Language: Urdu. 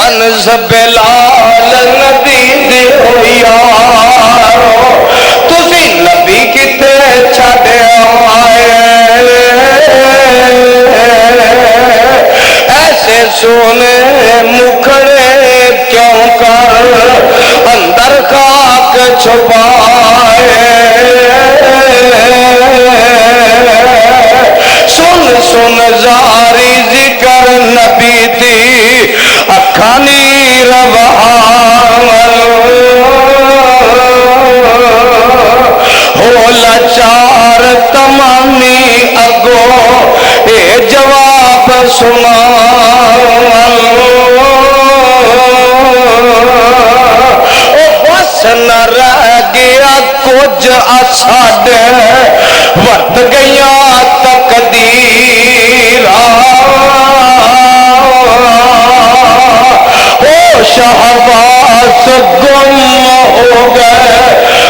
انس بلال نبی دی ہو یارو تسی نبی کتے چھڑے آئے ایسے سونے مکھڑے کیوں کر اندر خاک چھپائے سن سن زاری ذکر نبی دی اکھانی روان ہو لاچار تمامی اگو اے جواب سنا بس نہ رہ گیا کچھ اساڈے ورت گیا تقدیر او شہباز گم ہو گئے